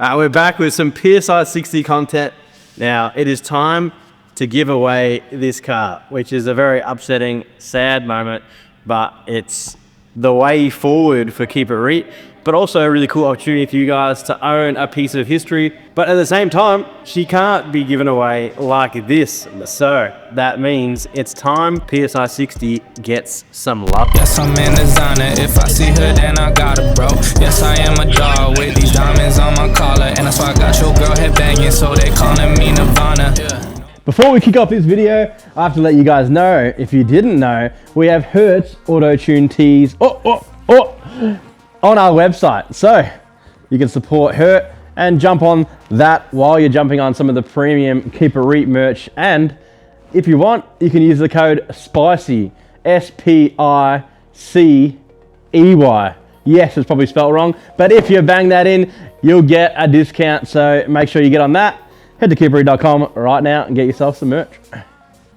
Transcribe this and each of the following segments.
We're back with some PSI.60 content. Now, it is time to give away this car, which is a very upsetting, sad moment, but it's the way forward for Keeper Reet, but also a really cool opportunity for you guys to own a piece of history. But at the same time, she can't be given away like this. So that means it's time PSI.60 gets some love. Yes, I'm in designer. If I see her, then I got her, bro. Yes, I am a dog with these diamonds on my collar, and that's why I got your girl head banging, so they calling me Nirvana. Before we kick off this video, I have to let you guys know, if you didn't know, we have Hertz auto-tune tees on our website. So you can support her and jump on that while you're jumping on some of the premium Keeper Reet merch. And if you want, you can use the code SPICY, SPICEY. Yes, it's probably spelled wrong, but if you bang that in, you'll get a discount. So make sure you get on that. Head to keeperreet.com right now and get yourself some merch. All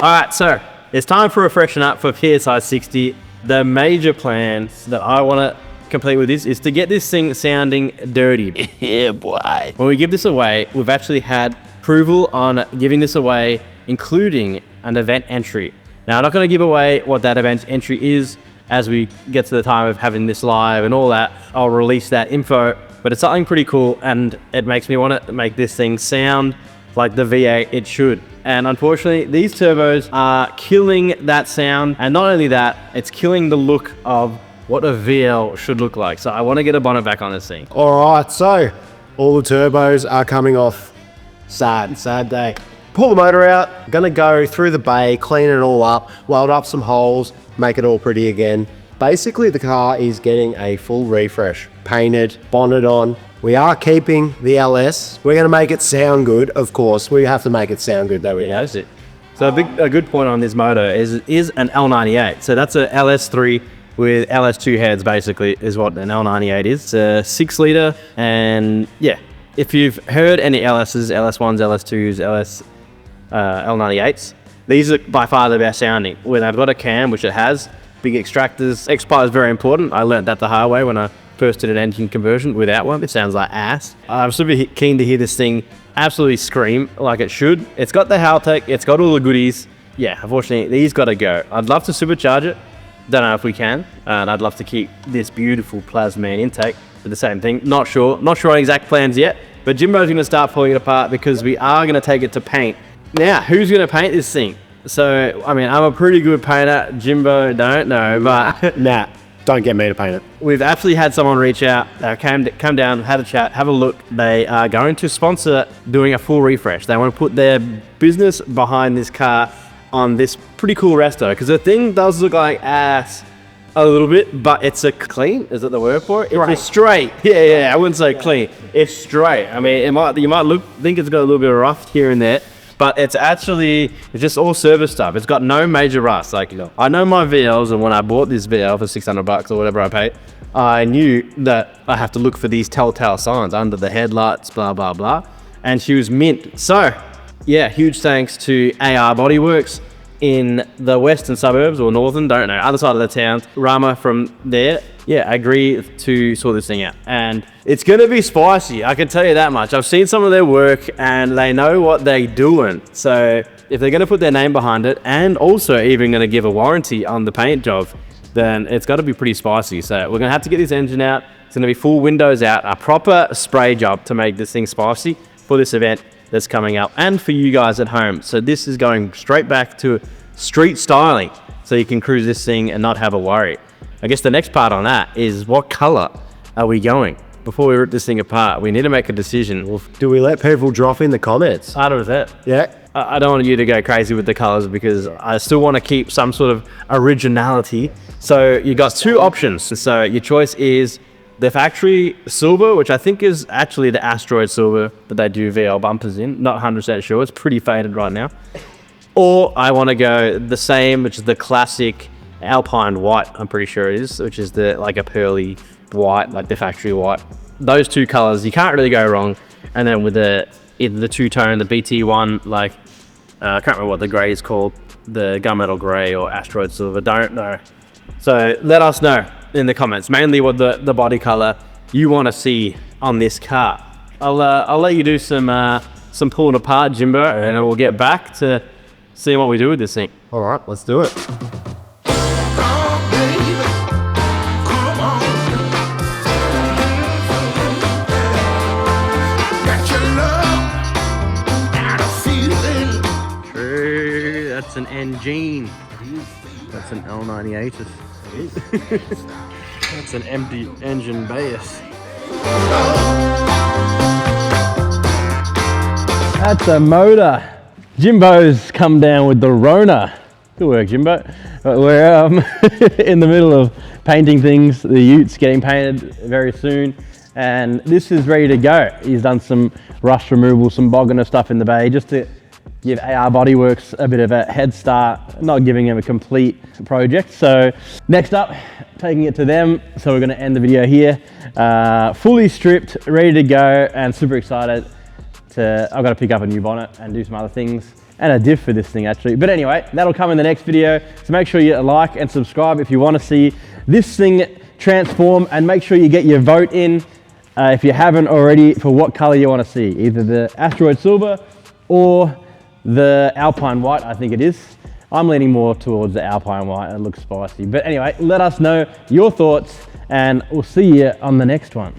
right, so it's time for a freshen up for PSI.60. The major plan that I want to complete with this is to get this thing sounding dirty. Yeah, boy. When we give this away, we've actually had approval on giving this away, including an event entry. Now, I'm not going to give away what that event entry is as we get to the time of having this live and all that. I'll release that info, but it's something pretty cool, and it makes me want to make this thing sound like the V8 it should. And unfortunately, these turbos are killing that sound. And not only that, it's killing the look of what a VL should look like. So I want to get a bonnet back on this thing. All right, so all the turbos are coming off. Sad day. Pull the motor out, gonna go through the bay, clean it all up, weld up some holes, make it all pretty again. Basically, the car is getting a full refresh. Painted, bonnet on. We are keeping the LS. We're gonna make it sound good, of course. We have to make it sound good though. Yeah, that's it. So a good point on this motor is an L98. So that's a LS3 with LS2 heads, basically, is what an L98 is. It's a 6 litre, and yeah, if you've heard any LSs, LS1s, LS2s, L98s, these are by far the best sounding. When they've got a cam, which it has, big extractors, X-Pi is very important. I learned that the hard way when I first did an engine conversion without one. It sounds like ass. I'm super keen to hear this thing absolutely scream like it should. It's got the Haltech, it's got all the goodies. Yeah, unfortunately, these got to go. I'd love to supercharge it. Don't know if we can. And I'd love to keep this beautiful Plasman intake for the same thing. Not sure on exact plans yet, but Jimbo's going to start pulling it apart because we are going to take it to paint. Now, who's going to paint this thing? So, I mean, I'm a pretty good painter. Jimbo, don't know, but nah, don't get me to paint it. We've actually had someone reach out, come down, had a chat, have a look. They are going to sponsor doing a full refresh. They want to put their business behind this car on this pretty cool resto, because the thing does look like ass a little bit, but it's a clean, is that the word for it? It's a straight. Yeah, I wouldn't say clean. It's straight. I mean, you might think it's got a little bit of rust here and there, but it's just all service stuff. It's got no major rust. Like, I know my VLs, and when I bought this VL for $600 or whatever I paid, I knew that I have to look for these telltale signs under the headlights, blah, blah, blah. And she was mint. So, yeah, huge thanks to AR Bodyworks in the western suburbs, or northern, don't know, other side of the town. Rama from there, yeah, agreed to sort this thing out. And it's going to be spicy, I can tell you that much. I've seen some of their work and they know what they're doing. So if they're going to put their name behind it and also even going to give a warranty on the paint job, then it's got to be pretty spicy. So we're going to have to get this engine out. It's going to be full windows out, a proper spray job to make this thing spicy for this event that's coming up and for you guys at home. So this is going straight back to street styling, so you can cruise this thing and not have a worry. I guess the next part on that is, what color are we going? Before we rip this thing apart, we need to make a decision. Do we let people drop in the comments? 100%. Yeah. I don't want you to go crazy with the colors, because I still want to keep some sort of originality. So you got two options. So your choice is the factory silver, which I think is actually the asteroid silver that they do VL bumpers in. Not 100% sure. It's pretty faded right now. Or I want to go the same, which is the classic Alpine white, I'm pretty sure it is, which is like a pearly white, like the factory white. Those two colors, you can't really go wrong. And then with the two-tone, the BT1, like, I can't remember what the gray is called, the gunmetal gray or asteroid silver, don't know. So let us know in the comments, mainly what the body color you want to see on this car. I'll let you do some pulling apart, Jimbo, and we'll get back to seeing what we do with this thing. All right, let's do it. True, that's an engine. That's an L98. That's an empty engine base. That's a motor. Jimbo's come down with the Rona. Good work, Jimbo. We're in the middle of painting things. The Ute's getting painted very soon, and this is ready to go. He's done some rust removal, some bogging stuff in the bay, just to give AR Bodyworks a bit of a head start, not giving them a complete project. So next up, taking it to them. So we're gonna end the video here. Fully stripped, ready to go, and super excited I've got to pick up a new bonnet and do some other things, and a diff for this thing actually. But anyway, that'll come in the next video. So make sure you like and subscribe if you want to see this thing transform, and make sure you get your vote in if you haven't already for what color you want to see, either the Asteroid Silver or the Alpine White, I think it is. I'm leaning more towards the Alpine White. It looks spicy. But anyway, let us know your thoughts, and we'll see you on the next one.